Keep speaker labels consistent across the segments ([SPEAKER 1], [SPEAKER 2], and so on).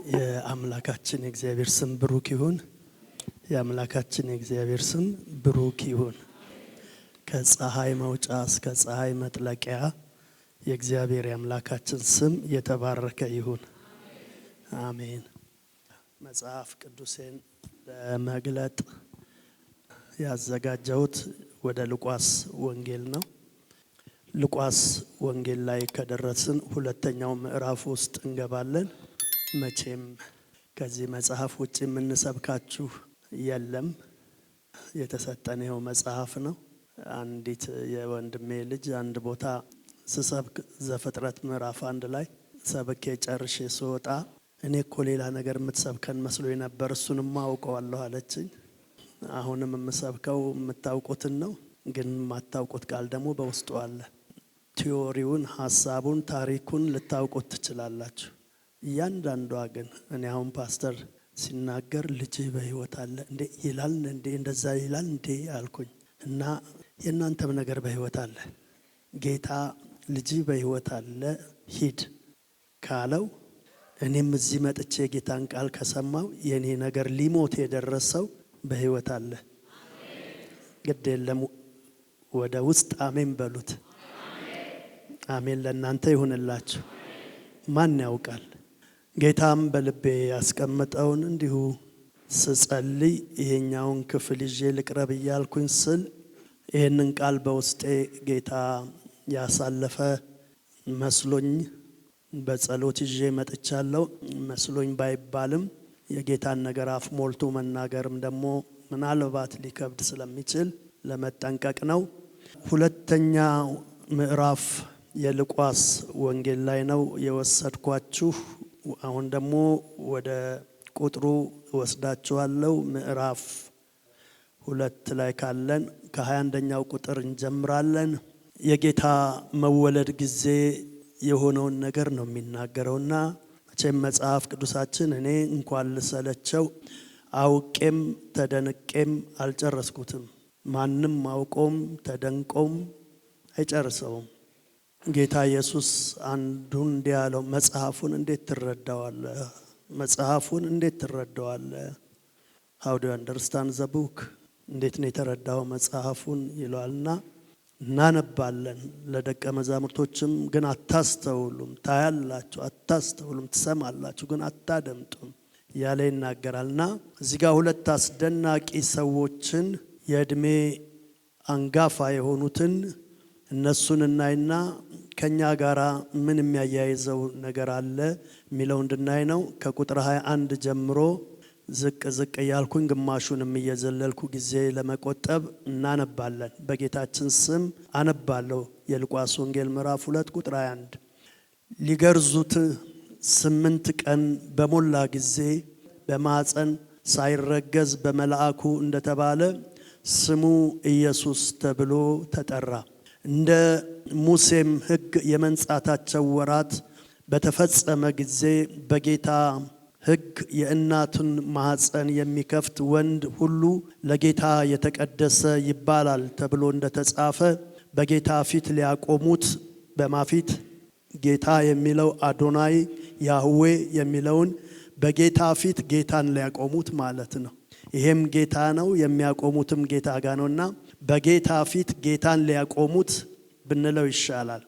[SPEAKER 1] የአምላካችን የእግዚአብሔር ስም ብሩክ ይሁን። የአምላካችን የእግዚአብሔር ስም ብሩክ ይሁን። ከፀሐይ መውጫ እስከ ፀሐይ መጥለቂያ የእግዚአብሔር የአምላካችን ስም የተባረከ ይሁን። አሜን። መጽሐፍ ቅዱሴን ለመግለጥ ያዘጋጀሁት ወደ ሉቃስ ወንጌል ነው። ሉቃስ ወንጌል ላይ ከደረስን ሁለተኛው ምዕራፍ ውስጥ እንገባለን። መቼም ከዚህ መጽሐፍ ውጪ የምንሰብካችሁ የለም። የተሰጠነው መጽሐፍ ነው። አንዲት የወንድሜ ልጅ አንድ ቦታ ስሰብክ ዘፍጥረት ምዕራፍ 1 ላይ ሰብኬ ጨርሼ ስወጣ እኔ እኮ ሌላ ነገር የምትሰብከን መስሎኝ ነበር፣ እሱንም አውቀዋለሁ አለችኝ። አሁንም የምሰብከው የምታውቁትን ነው፣ ግን የማታውቁት ቃል ደግሞ በውስጡ አለ። ቲዮሪውን፣ ሐሳቡን፣ ታሪኩን ልታውቁት ትችላላችሁ። እያንዳንዷ ግን እኔ አሁን ፓስተር ሲናገር ልጅ በህይወት አለ እንዴ ይላል እንዴ እንደዛ ይላል እንዴ አልኩኝ። እና የእናንተም ነገር በህይወት አለ። ጌታ ልጅ በህይወት አለ ሂድ ካለው እኔም እዚህ መጥቼ ጌታን ቃል ከሰማው የኔ ነገር ሊሞት የደረሰው በህይወት አለ። ግድ የለም ወደ ውስጥ አሜን በሉት። አሜን ለእናንተ ይሁንላችሁ። ማን ያውቃል? ጌታም በልቤ ያስቀመጠውን እንዲሁ ስጸልይ ይሄኛውን ክፍል ይዤ ልቅረብ እያልኩኝ ስል ይሄንን ቃል በውስጤ ጌታ ያሳለፈ መስሎኝ በጸሎት ይዤ መጥቻለሁ። መስሎኝ ባይባልም የጌታን ነገር አፍ ሞልቶ መናገርም ደግሞ ምናልባት ሊከብድ ስለሚችል ለመጠንቀቅ ነው። ሁለተኛ ምዕራፍ የሉቃስ ወንጌል ላይ ነው የወሰድኳችሁ። አሁን ደግሞ ወደ ቁጥሩ ወስዳችኋለሁ። ምዕራፍ 2 ላይ ካለን ከ21ኛው ቁጥር እንጀምራለን። የጌታ መወለድ ጊዜ የሆነውን ነገር ነው የሚናገረውና መቼም መጽሐፍ ቅዱሳችን እኔ እንኳን ልሰለቸው አውቄም ተደንቄም አልጨረስኩትም። ማንም አውቆም ተደንቆም አይጨርሰውም። ጌታ ኢየሱስ አንዱን እንዲያለው መጽሐፉን እንዴት ትረዳዋለህ? መጽሐፉን እንዴት ትረዳዋለህ? how do you understand the book? እንዴት ነው የተረዳው መጽሐፉን ይሏልና እናነባለን። ለደቀ መዛሙርቶችም ግን አታስተውሉም፣ ታያላችሁ አታስተውሉም፣ ትሰማላችሁ ግን አታደምጡም ያለ ይናገራልና እዚህ ጋር ሁለት አስደናቂ ሰዎችን የእድሜ አንጋፋ የሆኑትን እነሱን እናይና ከኛ ጋራ ምን የሚያያይዘው ነገር አለ የሚለው እንድናይ ነው። ከቁጥር 21 ጀምሮ ዝቅ ዝቅ ያልኩኝ ግማሹንም እየዘለልኩ ጊዜ ለመቆጠብ እናነባለን። በጌታችን ስም አነባለሁ። የሉቃስ ወንጌል ምዕራፍ 2 ቁጥር 21 ሊገርዙት 8 ቀን በሞላ ጊዜ በማኅፀን ሳይረገዝ በመልአኩ እንደተባለ ስሙ ኢየሱስ ተብሎ ተጠራ። እንደ ሙሴም ሕግ የመንጻታቸው ወራት በተፈጸመ ጊዜ በጌታ ሕግ የእናቱን ማኅፀን የሚከፍት ወንድ ሁሉ ለጌታ የተቀደሰ ይባላል ተብሎ እንደተጻፈ በጌታ ፊት ሊያቆሙት በማፊት ጌታ የሚለው አዶናይ ያህዌ የሚለውን በጌታ ፊት ጌታን ሊያቆሙት ማለት ነው። ይሄም ጌታ ነው፣ የሚያቆሙትም ጌታ ጋር ነውና በጌታ ፊት ጌታን ሊያቆሙት ብንለው ይሻላል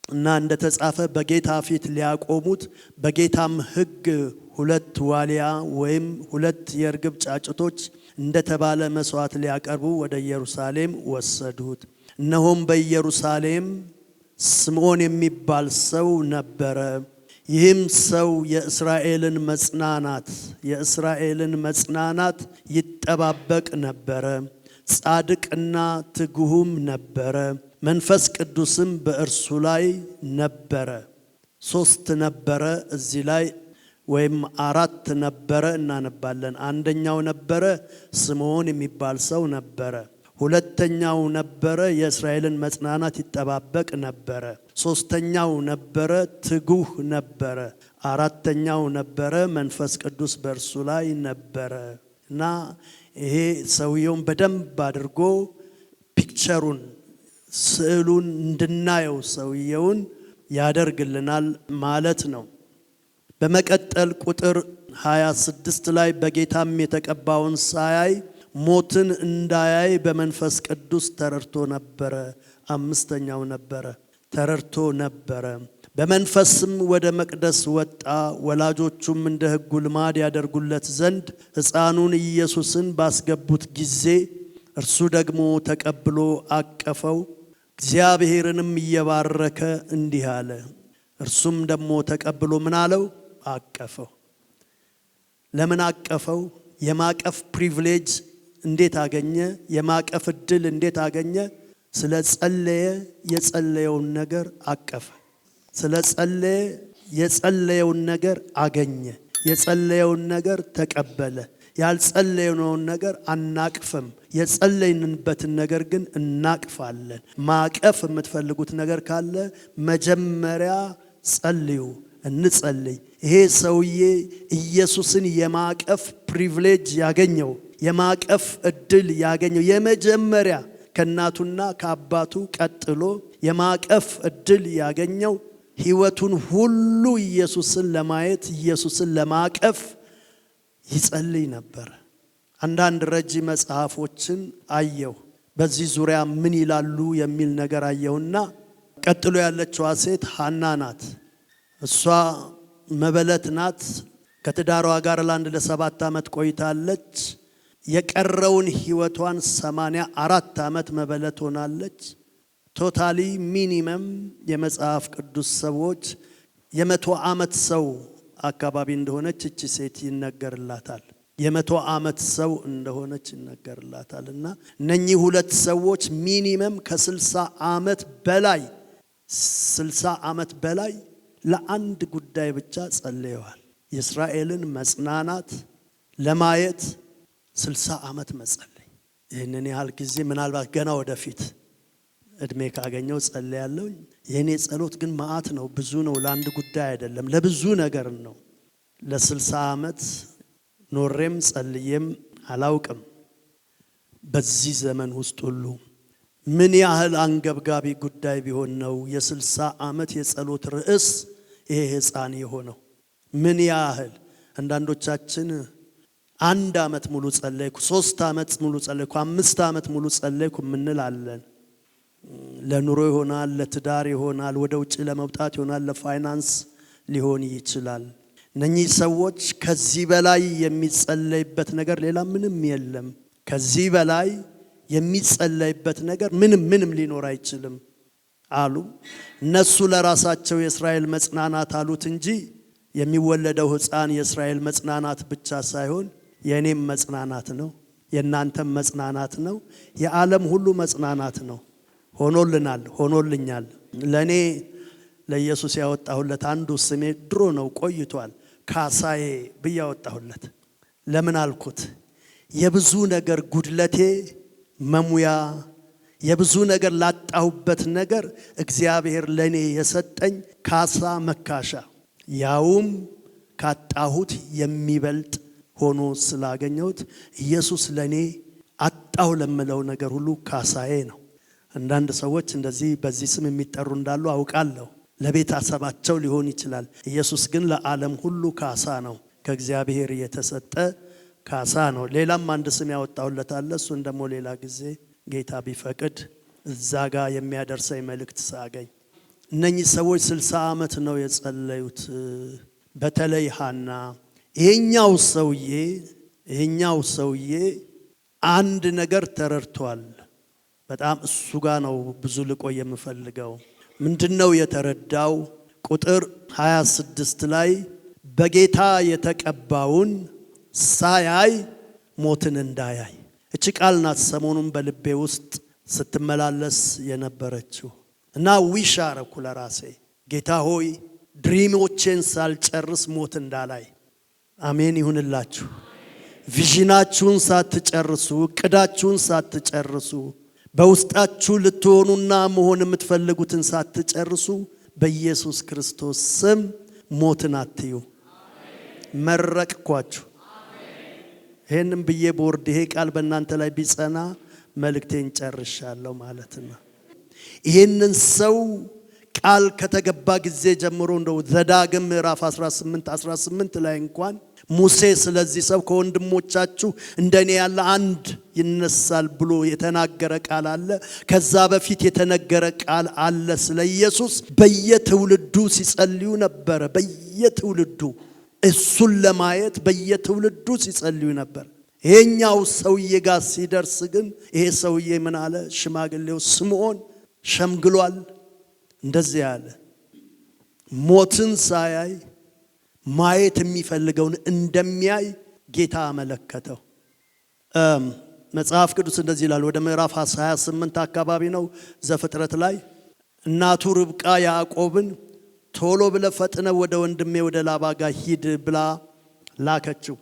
[SPEAKER 1] እና እንደተጻፈ በጌታ ፊት ሊያቆሙት በጌታም ሕግ 2 ዋሊያ ወይም 2 የርግብ ጫጩቶች እንደተባለ መስዋዕት ሊያቀርቡ ወደ ኢየሩሳሌም ወሰዱት። እነሆም በኢየሩሳሌም ስምዖን የሚባል ሰው ነበረ። ይህም ሰው የእስራኤልን መጽናናት ይጠባበቅ ነበረ። ጻድቅና ትጉህም ነበረ። መንፈስ ቅዱስም በእርሱ ላይ ነበረ። 3 ነበረ እዚህ ላይ ወይም 4 ነበረ እናነባለን። አንደኛው ነበረ ስምዖን የሚባል ሰው ነበረ። ሁለተኛው ነበረ የእስራኤልን መጽናናት ይጠባበቅ ነበረ። ሶስተኛው ነበረ ትጉህ ነበረ። አራተኛው ነበረ መንፈስ ቅዱስ በእርሱ ላይ ነበረ። እና ይሄ ሰውየውን በደንብ አድርጎ ፒክቸሩን ስዕሉን እንድናየው ሰውየውን ያደርግልናል ማለት ነው። በመቀጠል ቁጥር 26 ላይ በጌታም የተቀባውን ሳያይ ሞትን እንዳያይ በመንፈስ ቅዱስ ተረድቶ ነበረ። አምስተኛው ነበረ፣ ተረድቶ ነበረ። በመንፈስም ወደ መቅደስ ወጣ። ወላጆቹም እንደ ሕጉ ልማድ ያደርጉለት ዘንድ ሕፃኑን ኢየሱስን ባስገቡት ጊዜ እርሱ ደግሞ ተቀብሎ አቀፈው፣ እግዚአብሔርንም እየባረከ እንዲህ አለ። እርሱም ደግሞ ተቀብሎ ምን አለው? አቀፈው። ለምን አቀፈው? የማቀፍ ፕሪቪሌጅ እንዴት አገኘ? የማቀፍ እድል እንዴት አገኘ? ስለ ጸለየ የጸለየውን ነገር አቀፈ። ስለ ጸለየ የጸለየውን ነገር አገኘ። የጸለየውን ነገር ተቀበለ። ያልጸለየውን ነገር አናቅፍም። የጸለይንበትን ነገር ግን እናቅፋለን። ማቀፍ የምትፈልጉት ነገር ካለ መጀመሪያ ጸልዩ፣ እንጸልይ። ይሄ ሰውዬ ኢየሱስን የማቀፍ ፕሪቪሌጅ ያገኘው፣ የማቀፍ እድል ያገኘው የመጀመሪያ ከእናቱና ከአባቱ ቀጥሎ የማቀፍ እድል ያገኘው ሕይወቱን ሁሉ ኢየሱስን ለማየት ኢየሱስን ለማቀፍ ይጸልይ ነበር። አንዳንድ ረጂ መጽሐፎችን አየሁ። በዚህ ዙሪያ ምን ይላሉ የሚል ነገር አየሁና ቀጥሎ ያለችዋ ሴት ሐና ናት። እሷ መበለት ናት። ከትዳሯ ጋር ለ7 ዓመት ቆይታለች። የቀረውን ሕይወቷን 84 ዓመት መበለት ሆናለች። ቶታሊ ሚኒመም የመጽሐፍ ቅዱስ ሰዎች የ100 ዓመት ሰው አካባቢ እንደሆነች እቺ ሴት ይነገርላታል። የ100 ዓመት ሰው እንደሆነች ይነገርላታልና እነኚህ ሁለት ሰዎች ሚኒመም ከ60 ዓመት በላይ 60 ዓመት በላይ ለአንድ ጉዳይ ብቻ ጸልየዋል። የእስራኤልን መጽናናት ለማየት 60 ዓመት መጸለይ። ይህንን ያህል ጊዜ ምናልባት ገና ወደፊት እድሜ ካገኘው ጸልያለሁ። የኔ ጸሎት ግን መዓት ነው፣ ብዙ ነው። ለአንድ ጉዳይ አይደለም፣ ለብዙ ነገር ነው። ለ60 ዓመት ኖሬም ጸልዬም አላውቅም። በዚህ ዘመን ውስጥ ሁሉ ምን ያህል አንገብጋቢ ጉዳይ ቢሆን ነው የ60 ዓመት የጸሎት ርዕስ ይሄ ሕፃን የሆነው? ምን ያህል አንዳንዶቻችን 1 ዓመት ሙሉ ጸለይኩ፣ 3 ዓመት ሙሉ ጸለይኩ፣ 5 ዓመት ሙሉ ጸለይኩ ምንላለን። ለኑሮ ይሆናል፣ ለትዳር ይሆናል፣ ወደ ውጭ ለመውጣት ይሆናል፣ ለፋይናንስ ሊሆን ይችላል። እነኚህ ሰዎች ከዚህ በላይ የሚጸለይበት ነገር ሌላ ምንም የለም። ከዚህ በላይ የሚጸለይበት ነገር ምንም ሊኖር አይችልም አሉ። እነሱ ለራሳቸው የእስራኤል መጽናናት አሉት እንጂ የሚወለደው ሕፃን የእስራኤል መጽናናት ብቻ ሳይሆን የእኔም መጽናናት ነው፣ የእናንተም መጽናናት ነው፣ የዓለም ሁሉ መጽናናት ነው። ሆኖልናል፣ ሆኖልኛል። ለእኔ ለኢየሱስ ያወጣሁለት አንዱ ስሜ ድሮ ነው፣ ቆይቷል። ካሳዬ ብዬ ያወጣሁለት። ለምን አልኩት? የብዙ ነገር ጉድለቴ መሙያ፣ የብዙ ነገር ላጣሁበት ነገር እግዚአብሔር ለእኔ የሰጠኝ ካሳ መካሻ፣ ያውም ካጣሁት የሚበልጥ ሆኖ ስላገኘሁት ኢየሱስ ለእኔ አጣሁ ለምለው ነገር ሁሉ ካሳዬ ነው። አንዳንድ ሰዎች እንደዚህ በዚህ ስም የሚጠሩ እንዳሉ አውቃለሁ። ለቤተሰባቸው ሊሆን ይችላል። ኢየሱስ ግን ለዓለም ሁሉ ካሳ ነው፣ ከእግዚአብሔር የተሰጠ ካሳ ነው። ሌላም አንድ ስም ያወጣሁለት አለ። እሱን ደግሞ ሌላ ጊዜ ጌታ ቢፈቅድ እዛ ጋር የሚያደርሰኝ መልእክት ሳገኝ። እነኚህ ሰዎች 60 ዓመት ነው የጸለዩት። በተለይ ሐና። ይሄኛው ሰውዬ አንድ ነገር ተረድቷል። በጣም እሱ ጋር ነው ብዙ ልቆይ የምፈልገው። ምንድነው የተረዳው? ቁጥር 26 ላይ በጌታ የተቀባውን ሳያይ ሞትን እንዳያይ። እቺ ቃል ናት ሰሞኑን በልቤ ውስጥ ስትመላለስ የነበረችው እና ዊሽ አረኩ ለራሴ፣ ጌታ ሆይ ድሪሞቼን ሳልጨርስ ሞት እንዳላይ። አሜን ይሁንላችሁ። ቪዥናችሁን ሳትጨርሱ፣ እቅዳችሁን ሳትጨርሱ፣ በውስጣችሁ ልትሆኑና መሆን የምትፈልጉትን ሳትጨርሱ በኢየሱስ ክርስቶስ ስም ሞትን አትዩ። መረቅኳችሁ። ይሄንን ብዬ ቦርድ ይሄ ቃል በእናንተ ላይ ቢጸና መልእክቴን ጨርሻለሁ ማለት ነው። ይሄንን ሰው ቃል ከተገባ ጊዜ ጀምሮ እንደው ዘዳግም ምዕራፍ 18 ላይ እንኳን ሙሴ ስለዚህ ሰው ከወንድሞቻችሁ እንደኔ ያለ አንድ ይነሳል ብሎ የተናገረ ቃል አለ። ከዛ በፊት የተነገረ ቃል አለ ስለ ኢየሱስ። በየትውልዱ ሲጸልዩ ነበረ። በየትውልዱ እሱን ለማየት በየትውልዱ ሲጸልዩ ነበር። ይሄኛው ሰውዬ ጋር ሲደርስ ግን ይሄ ሰውዬ ምን አለ? ሽማግሌው ስምዖን ሸምግሏል። እንደዚህ ያለ ሞትን ሳያይ ማየት የሚፈልገውን እንደሚያይ ጌታ አመለከተው። መጽሐፍ ቅዱስ እንደዚህ ይላል። ወደ ምዕራፍ 28 አካባቢ ነው ዘፍጥረት ላይ እናቱ ርብቃ ያዕቆብን ቶሎ ብለህ ፈጥነህ ወደ ወንድሜ ወደ ላባ ጋር ሂድ ብላ ላከችው፣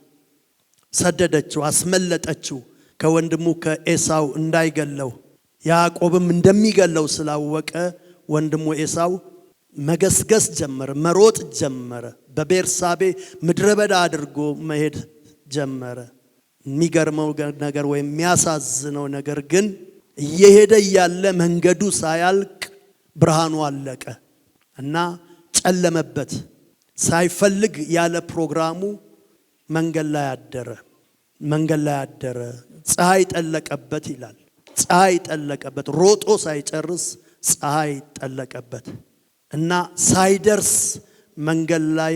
[SPEAKER 1] ሰደደችው፣ አስመለጠችው ከወንድሙ ከኤሳው እንዳይገለው። ያዕቆብም እንደሚገለው ስላወቀ ወንድሙ ኤሳው መገስገስ ጀመረ፣ መሮጥ ጀመረ። በቤርሳቤ ምድረ በዳ አድርጎ መሄድ ጀመረ። የሚገርመው ነገር ወይም የሚያሳዝነው ነገር ግን እየሄደ ያለ መንገዱ ሳያልቅ ብርሃኑ አለቀ እና ጨለመበት። ሳይፈልግ ያለ ፕሮግራሙ መንገድ ላይ አደረ። ፀሐይ ጠለቀበት ይላል። ፀሐይ ጠለቀበት። ሮጦ ሳይጨርስ ፀሐይ ጠለቀበት እና ሳይደርስ መንገድ ላይ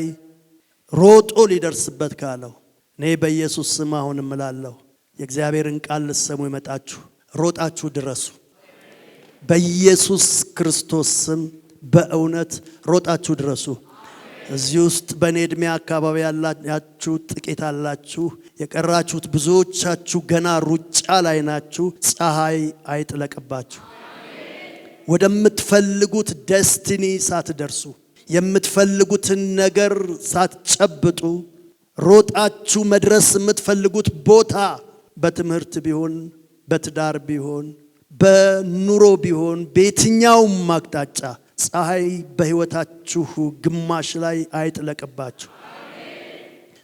[SPEAKER 1] ሮጦ ሊደርስበት ካለው እኔ በኢየሱስ ስም አሁን እምላለሁ፣ የእግዚአብሔርን ቃል ልትሰሙ ይመጣችሁ ሮጣችሁ ድረሱ። በኢየሱስ ክርስቶስ ስም በእውነት ሮጣችሁ ድረሱ። እዚህ ውስጥ በእኔ ዕድሜ አካባቢ ያላችሁ ጥቂት አላችሁ። የቀራችሁት ብዙዎቻችሁ ገና ሩጫ ላይ ናችሁ። ፀሐይ አይጥለቅባችሁ። ወደምትፈልጉት ዴስቲኒ ሳትደርሱ የምትፈልጉትን ነገር ሳትጨብጡ ሮጣችሁ መድረስ የምትፈልጉት ቦታ በትምህርት ቢሆን፣ በትዳር ቢሆን፣ በኑሮ ቢሆን፣ በየትኛውም አቅጣጫ ፀሐይ በሕይወታችሁ ግማሽ ላይ አይጥለቅባችሁ።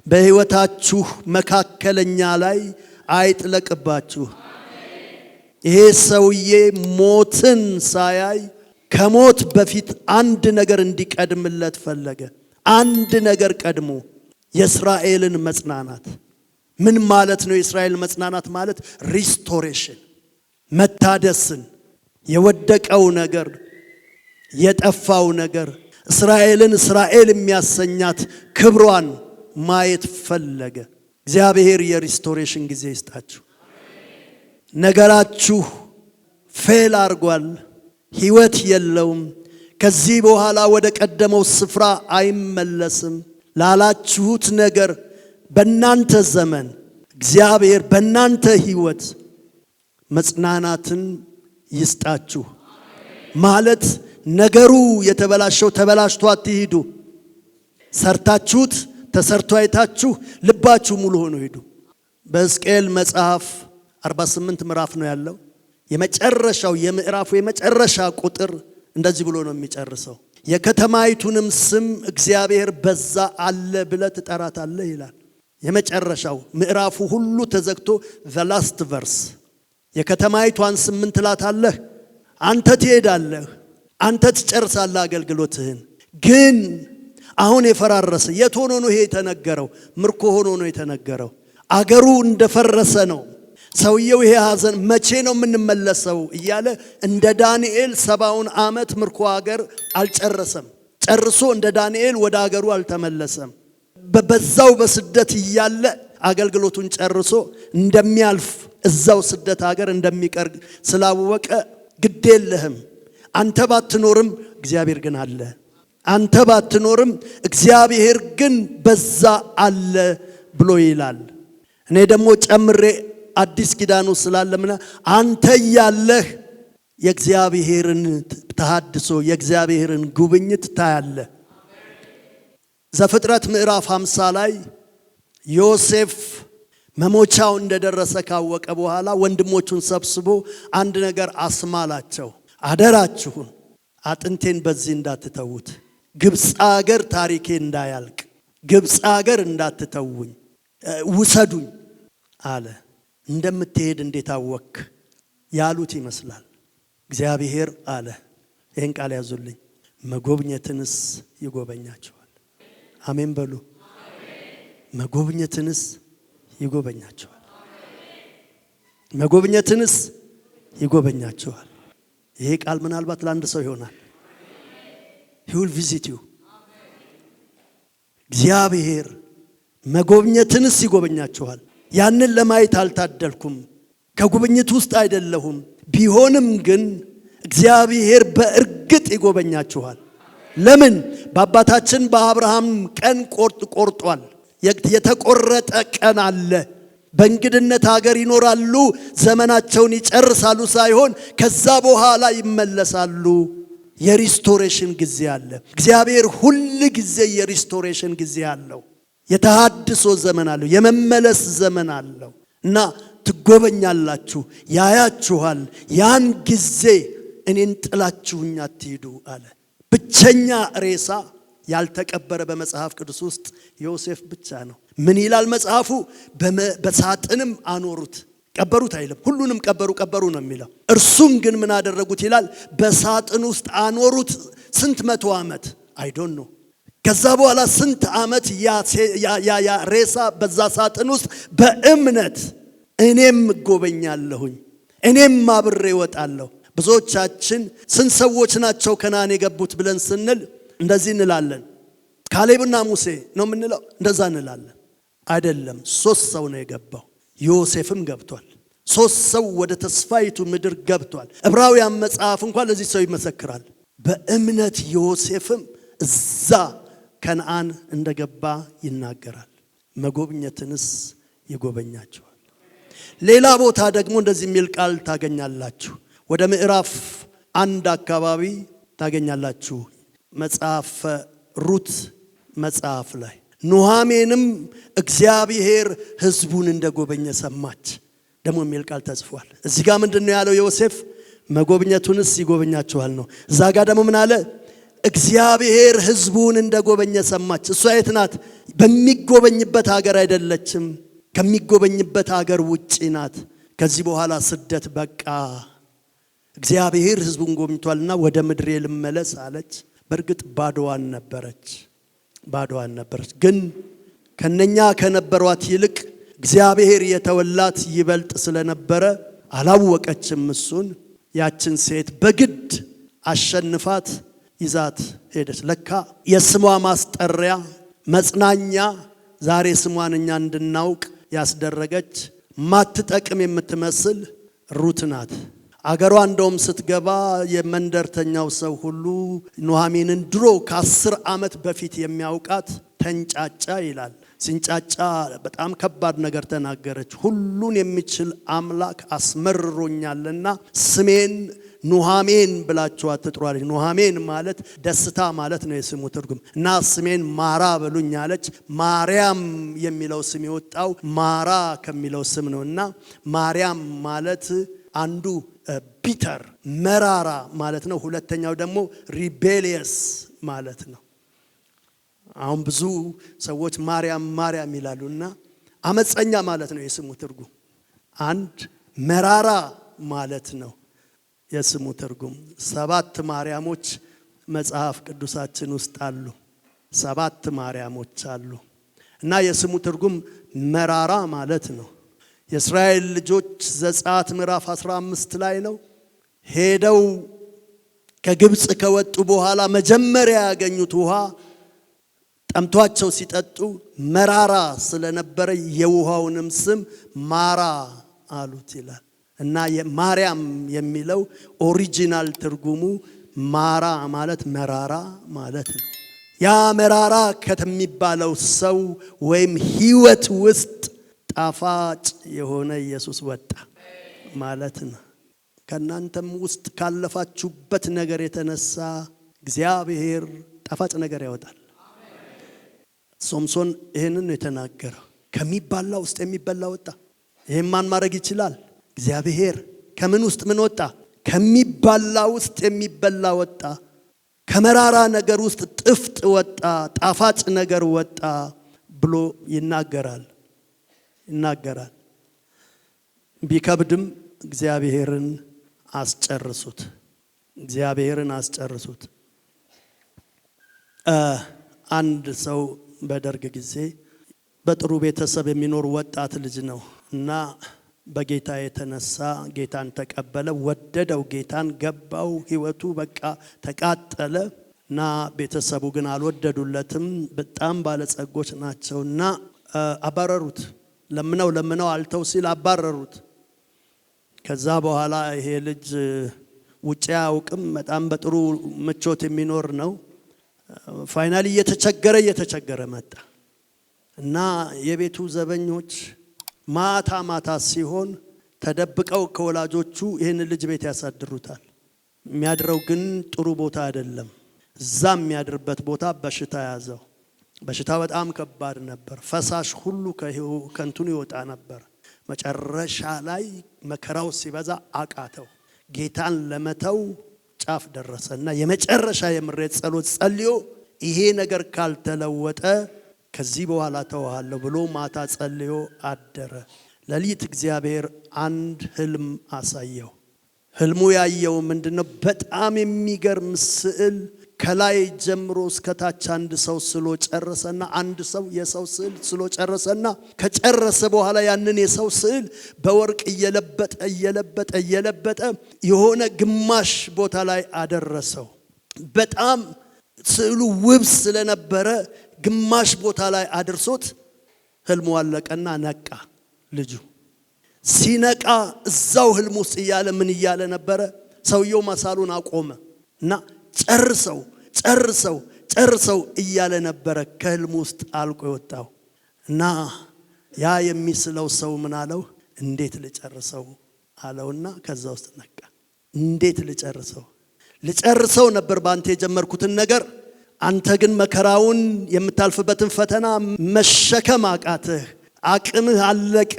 [SPEAKER 1] በሕይወታችሁ መካከለኛ ላይ አይጥለቅባችሁ። ይሄ ሰውዬ ሞትን ሳያይ ከሞት በፊት አንድ ነገር እንዲቀድምለት ፈለገ። አንድ ነገር ቀድሞ የእስራኤልን መጽናናት። ምን ማለት ነው የእስራኤል መጽናናት ማለት? ሪስቶሬሽን፣ መታደስን፣ የወደቀው ነገር፣ የጠፋው ነገር፣ እስራኤልን እስራኤል የሚያሰኛት ክብሯን ማየት ፈለገ። እግዚአብሔር የሪስቶሬሽን ጊዜ ይስጣችሁ። ነገራችሁ ፌል አርጓል፣ ህይወት የለውም፣ ከዚህ በኋላ ወደ ቀደመው ስፍራ አይመለስም ላላችሁት ነገር በእናንተ ዘመን እግዚአብሔር በእናንተ ህይወት መጽናናትን ይስጣችሁ። ማለት ነገሩ የተበላሸው ተበላሽቶ አትሂዱ። ሰርታችሁት ተሰርቶ አይታችሁ ልባችሁ ሙሉ ሆኖ ሂዱ። በሕዝቅኤል መጽሐፍ 48 ምዕራፍ ነው ያለው። የመጨረሻው የምዕራፉ የመጨረሻ ቁጥር እንደዚህ ብሎ ነው የሚጨርሰው። የከተማይቱንም ስም እግዚአብሔር በዛ አለ ብለህ ትጠራታለህ ይላል። የመጨረሻው ምዕራፉ ሁሉ ተዘግቶ the last verse የከተማይቷን ስም ምን ትላታለህ? አንተ ትሄዳለህ፣ አንተ ትጨርሳለህ አገልግሎትህን። ግን አሁን የፈራረሰ የት ሆኖ ነው ይሄ የተነገረው? ምርኮ ሆኖ ነው የተነገረው። አገሩ እንደፈረሰ ነው። ሰውየው ይሄ ሐዘን መቼ ነው የምንመለሰው እያለ እንደ ዳንኤል 70 ዓመት ምርኮ አገር አልጨረሰም። ጨርሶ እንደ ዳንኤል ወደ አገሩ አልተመለሰም። በዛው በስደት እያለ አገልግሎቱን ጨርሶ እንደሚያልፍ እዛው ስደት አገር እንደሚቀር ስላወቀ ግድ የለህም አንተ ባትኖርም እግዚአብሔር ግን አለ። አንተ ባትኖርም እግዚአብሔር ግን በዛ አለ ብሎ ይላል። እኔ ደግሞ ጨምሬ አዲስ ኪዳኑ ስላለምና አንተ ያለህ የእግዚአብሔርን ተሐድሶ የእግዚአብሔርን ጉብኝት ታያለህ። ዘፍጥረት ምዕራፍ 50 ላይ ዮሴፍ መሞቻው እንደደረሰ ካወቀ በኋላ ወንድሞቹን ሰብስቦ አንድ ነገር አስማላቸው። አደራችሁን አጥንቴን በዚህ እንዳትተውት፣ ግብፅ አገር ታሪኬ እንዳያልቅ፣ ግብፅ አገር እንዳትተውኝ፣ ውሰዱኝ አለ። እንደምትሄድ እንዴት አወክ ያሉት ይመስላል። እግዚአብሔር አለ፣ ይህን ቃል ያዙልኝ፣ መጎብኘትንስ ይጎበኛችኋል። አሜን በሉ። መጎብኘትንስ ይጎበኛችኋል። መጎብኘትንስ ይጎበኛችኋል። ይሄ ቃል ምናልባት ለአንድ ሰው ይሆናል። he will visit you። እግዚአብሔር መጎብኘትንስ ይጎበኛችኋል። ያንን ለማየት አልታደልኩም፣ ከጉብኝት ውስጥ አይደለሁም። ቢሆንም ግን እግዚአብሔር በእርግጥ ይጎበኛችኋል። ለምን? በአባታችን በአብርሃም ቀን ቆርጧል። የተቆረጠ ቀን አለ። በእንግድነት ሀገር ይኖራሉ፣ ዘመናቸውን ይጨርሳሉ ሳይሆን ከዛ በኋላ ይመለሳሉ። የሪስቶሬሽን ጊዜ አለ። እግዚአብሔር ሁሉ ጊዜ የሪስቶሬሽን ጊዜ አለው። የተሃድሶ ዘመን አለው። የመመለስ ዘመን አለው እና ትጎበኛላችሁ፣ ያያችኋል። ያን ጊዜ እኔን ጥላችሁኝ አትሂዱ አለ። ብቸኛ ሬሳ ያልተቀበረ በመጽሐፍ ቅዱስ ውስጥ ዮሴፍ ብቻ ነው። ምን ይላል መጽሐፉ? በሳጥንም አኖሩት። ቀበሩት አይልም፣ ሁሉንም ቀበሩ ነው የሚለው። እርሱም ግን ምን አደረጉት ይላል? በሳጥን ውስጥ አኖሩት። ስንት መቶ ዓመት አይ ዶንት ኖ። ከዛ በኋላ ስንት ዓመት ያ ሬሳ በዛ ሳጥን ውስጥ በእምነት እኔም እጎበኛለሁኝ፣ እኔም አብሬ እወጣለሁ። ብዙዎቻችን ስንት ሰዎች ናቸው ከነዓን የገቡት ብለን ስንል እንደዚህ እንላለን። ካሌብና ሙሴ ነው የምንለው፣ እንደዛ እንላለን። አይደለም፣ 3 ሰው ነው የገባው። ዮሴፍም ገብቷል። 3 ሰው ወደ ተስፋይቱ ምድር ገብቷል። ዕብራውያን መጽሐፍ እንኳን ለዚህ ሰው ይመሰክራል። በእምነት ዮሴፍም እዛ ከነዓን እንደገባ ይናገራል። መጎብኘትንስ ይጎበኛችኋል። ሌላ ቦታ ደግሞ እንደዚህ የሚል ቃል ታገኛላችሁ። ወደ ምዕራፍ 1 አካባቢ ታገኛላችሁ። መጽሐፈ ሩት መጽሐፍ ላይ ኑሃሜንም እግዚአብሔር ሕዝቡን እንደጎበኘ ሰማች ደግሞ የሚል ቃል ተጽፏል። እዚህ ጋር ምንድነው ያለው ዮሴፍ? መጎብኘቱንስ ይጎበኛችኋል ነው። እዛ ጋር ደግሞ ምን አለ? እግዚአብሔር ሕዝቡን እንደጎበኘ ሰማች። እሷ የት ናት? በሚጎበኝበት ሀገር አይደለችም፣ ከሚጎበኝበት ሀገር ውጪ ናት። ከዚህ በኋላ ስደት በቃ፣ እግዚአብሔር ሕዝቡን ጎብኝቷልና ወደ ምድሬ ልመለስ አለች። በእርግጥ ባዶዋን ነበረች። ግን ከነኛ ከነበሯት ይልቅ እግዚአብሔር የተወላት ይበልጥ ስለነበረ አላወቀችም እሱን። ያችን ሴት በግድ አሸንፋት ይዛት ሄደች። ለካ የስሟ ማስጠሪያ መጽናኛ፣ ዛሬ ስሟን እኛ እንድናውቅ ያስደረገች ማትጠቅም የምትመስል ሩት ናት። አገሯ እንደውም ስትገባ የመንደርተኛው ሰው ሁሉ ኑሃሚንን ድሮ ከ10 ዓመት በፊት የሚያውቃት ተንጫጫ ይላል። ሲንጫጫ በጣም ከባድ ነገር ተናገረች። ሁሉን የሚችል አምላክ አስመርሮኛልና ስሜን ኑሃሜን ብላችሁ አትጥሯለች። ኑሃሜን ማለት ደስታ ማለት ነው የስሙ ትርጉም። እና ስሜን ማራ በሉኝ አለች። ማርያም የሚለው ስም የወጣው ማራ ከሚለው ስም ነው። እና ማርያም ማለት አንዱ ቢተር መራራ ማለት ነው። ሁለተኛው ደግሞ ሪቤሊየስ ማለት ነው። አሁን ብዙ ሰዎች ማርያም ይላሉና አመፀኛ ማለት ነው የስሙ ትርጉም። አንድ መራራ ማለት ነው የስሙ ትርጉም። 7 ማርያሞች መጽሐፍ ቅዱሳችን ውስጥ አሉ። 7 ማርያሞች አሉ እና የስሙ ትርጉም መራራ ማለት ነው። የእስራኤል ልጆች ዘጸአት ምዕራፍ 15 ላይ ነው ሄደው ከግብጽ ከወጡ በኋላ መጀመሪያ ያገኙት ውሃ ጠምቷቸው ሲጠጡ መራራ ስለነበረ የውሃውንም ስም ማራ አሉት ይላል። እና ማርያም የሚለው ኦሪጂናል ትርጉሙ ማራ ማለት መራራ ማለት ነው። ያ መራራ ከሚባለው ሰው ወይም ሕይወት ውስጥ ጣፋጭ የሆነ ኢየሱስ ወጣ ማለት ነው። ከናንተም ውስጥ ካለፋችሁበት ነገር የተነሳ እግዚአብሔር ጣፋጭ ነገር ያወጣል። ሶምሶን ይሄንን ነው የተናገረው። ከሚባላ ውስጥ የሚበላ ወጣ። ይሄን ማን ማድረግ ይችላል? እግዚአብሔር። ከምን ውስጥ ምን ወጣ? ከሚባላ ውስጥ የሚበላ ወጣ። ከመራራ ነገር ውስጥ ጥፍጥ ወጣ፣ ጣፋጭ ነገር ወጣ ብሎ ይናገራል። ቢከብድም እግዚአብሔርን አስጨርሱት። አንድ ሰው በደርግ ጊዜ በጥሩ ቤተሰብ የሚኖር ወጣት ልጅ ነው እና በጌታ የተነሳ ጌታን ተቀበለ፣ ወደደው፣ ጌታን ገባው፣ ህይወቱ በቃ ተቃጠለ እና ቤተሰቡ ግን አልወደዱለትም። በጣም ባለጸጎች ናቸውና አባረሩት። ለምነው አልተው ሲል አባረሩት። ከዛ በኋላ ይሄ ልጅ ውጪ አያውቅም፣ በጣም በጥሩ ምቾት የሚኖር ነው። ፋይናሊ እየተቸገረ መጣ እና የቤቱ ዘበኞች ማታ ሲሆን ተደብቀው ከወላጆቹ ይህን ልጅ ቤት ያሳድሩታል። የሚያድረው ግን ጥሩ ቦታ አይደለም። እዛ የሚያድርበት ቦታ በሽታ ያዘው። በሽታ በጣም ከባድ ነበር። ፈሳሽ ሁሉ ከእንትኑ ይወጣ ነበር። መጨረሻ ላይ መከራው ሲበዛ አቃተው። ጌታን ለመተው ጫፍ ደረሰና የመጨረሻ የምሬት ጸሎት ጸልዮ ይሄ ነገር ካልተለወጠ ከዚህ በኋላ ተዋሃለሁ ብሎ ማታ ጸልዮ አደረ። ሌሊት እግዚአብሔር አንድ ህልም አሳየው። ህልሙ ያየው ምንድነው? በጣም የሚገርም ስዕል ከላይ ጀምሮ እስከ ታች አንድ ሰው ስሎ ጨረሰና አንድ ሰው የሰው ስዕል ስሎ ጨረሰና ከጨረሰ በኋላ ያንን የሰው ስዕል በወርቅ እየለበጠ የሆነ ግማሽ ቦታ ላይ አደረሰው። በጣም ስዕሉ ውብ ስለነበረ ግማሽ ቦታ ላይ አድርሶት ህልሙ አለቀና ነቃ። ልጁ ሲነቃ እዛው ህልሙ ውስጥ እያለ ምን እያለ ነበረ? ሰውየው መሳሉን አቆመ እና ጨርሰው እያለ ነበረ ከህልሙ ውስጥ አልቆ የወጣው እና ያ የሚስለው ሰው ምን አለው? እንዴት ልጨርሰው አለውና ከዛ ውስጥ ነቃ። እንዴት ልጨርሰው ነበር ባንተ የጀመርኩትን ነገር፣ አንተ ግን መከራውን የምታልፍበትን ፈተና መሸከም አቃተህ፣ አቅምህ አለቀ።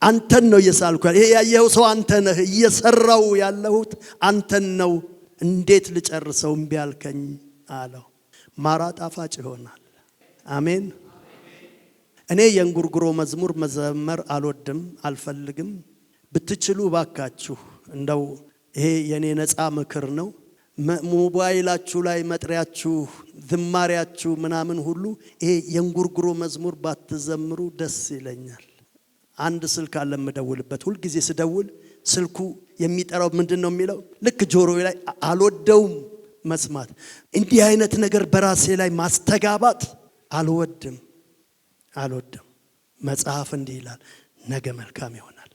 [SPEAKER 1] አንተን ነው እየሳልኩ ያለው። ይሄ ያየኸው ሰው አንተ ነህ፣ እየሰራው ያለሁት አንተን ነው። እንዴት ልጨርሰው እምቢ አልከኝ አለው። ማራ ጣፋጭ ይሆናል። አሜን። እኔ የእንጉርጉሮ መዝሙር መዘመር አልወድም፣ አልፈልግም። ብትችሉ ባካችሁ እንደው ይሄ የኔ ነፃ ምክር ነው። ሞባይላችሁ ላይ መጥሪያችሁ ዝማሪያችሁ ምናምን ሁሉ ይሄ የእንጉርጉሮ መዝሙር ባትዘምሩ ደስ ይለኛል። አንድ ስልክ አለ የምደውልበት። ሁል ጊዜ ስደውል ስልኩ የሚጠራው ምንድነው የሚለው? ልክ ጆሮዬ ላይ አልወደውም መስማት። እንዲህ አይነት ነገር በራሴ ላይ ማስተጋባት አልወድም። መጽሐፍ እንዲህ ይላል፣ ነገ መልካም ይሆናል።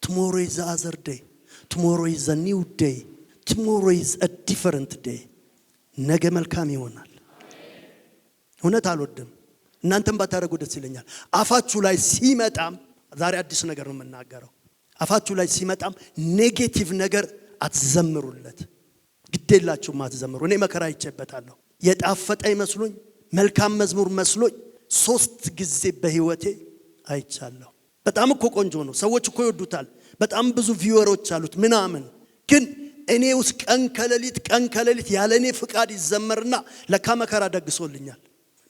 [SPEAKER 1] tomorrow is the other day, tomorrow is a new day, tomorrow is a different day. ነገ መልካም ይሆናል። እውነት አልወድም። እናንተም ባታረጉ ደስ ይለኛል። አፋችሁ ላይ ሲመጣም ዛሬ አዲስ ነገር ነው የምናገረው። አፋችሁ ላይ ሲመጣም ኔጌቲቭ ነገር አትዘምሩለት። ግዴላችሁ አትዘምሩ። እኔ መከራ አይቼበታለሁ። የጣፈጠ መስሎኝ መልካም መዝሙር መስሎኝ 3 ጊዜ በህይወቴ አይቻለሁ። በጣም እኮ ቆንጆ ነው። ሰዎች እኮ ይወዱታል። በጣም ብዙ ቪወሮች አሉት ምናምን። ግን እኔ ውስጥ ቀን ከሌሊት ያለኔ ፍቃድ ይዘመርና ለካ መከራ ደግሶልኛል።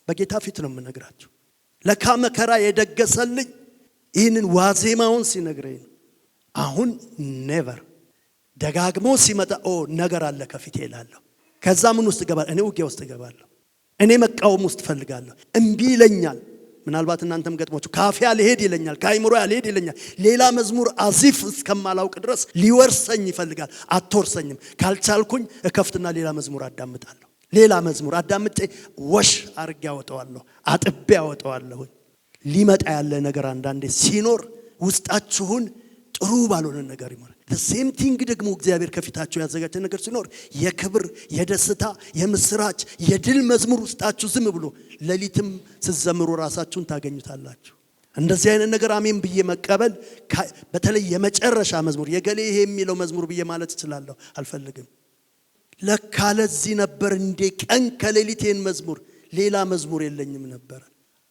[SPEAKER 1] በጌታ ፊት ነው የምነግራችሁ። ለካ መከራ የደገሰልኝ ይህንን ዋዜማውን ሲነግረኝ ነው። አሁን ኔቨር ደጋግሞ ሲመጣ ነገር አለ ከፊቴ እላለሁ። ከዛ ምን ውስጥ እገባለሁ? እኔ ውጊያ ውስጥ እገባለሁ። እኔ መቃወም ውስጥ ፈልጋለሁ። እምቢ ይለኛል። ምናልባት እናንተም ገጥሟችሁ ካፌ አልሄድ ይለኛል፣ ካይምሮ አልሄድ ይለኛል። ሌላ መዝሙር አዚፍ እስከማላውቅ ድረስ ሊወርሰኝ ይፈልጋል። አትወርሰኝም። ካልቻልኩኝ እከፍትና ሌላ መዝሙር አዳምጣለሁ። ሌላ መዝሙር አዳምጬ ወሽ አርጌ ያወጣዋለሁ፣ አጥቤ ያወጣዋለሁ። ሊመጣ ያለ ነገር አንዳንዴ ሲኖር ውስጣችሁን ጥሩ ባልሆነ ነገር ይሞላል። the same thing ደግሞ እግዚአብሔር ከፊታችሁ ያዘጋጀ ነገር ሲኖር የክብር፣ የደስታ፣ የምስራች፣ የድል መዝሙር ውስጣችሁ ዝም ብሎ ሌሊትም ስትዘምሩ ራሳችሁን ታገኙታላችሁ። እንደዚህ አይነት ነገር አሜን ብዬ መቀበል፣ በተለይ የመጨረሻ መዝሙር የገሌ ይሄ የሚለው መዝሙር ብዬ ማለት እችላለሁ። አልፈልግም። ለካ ለዚህ ነበር እንደ ቀን ከሌሊቴን መዝሙር ሌላ መዝሙር የለኝም ነበር።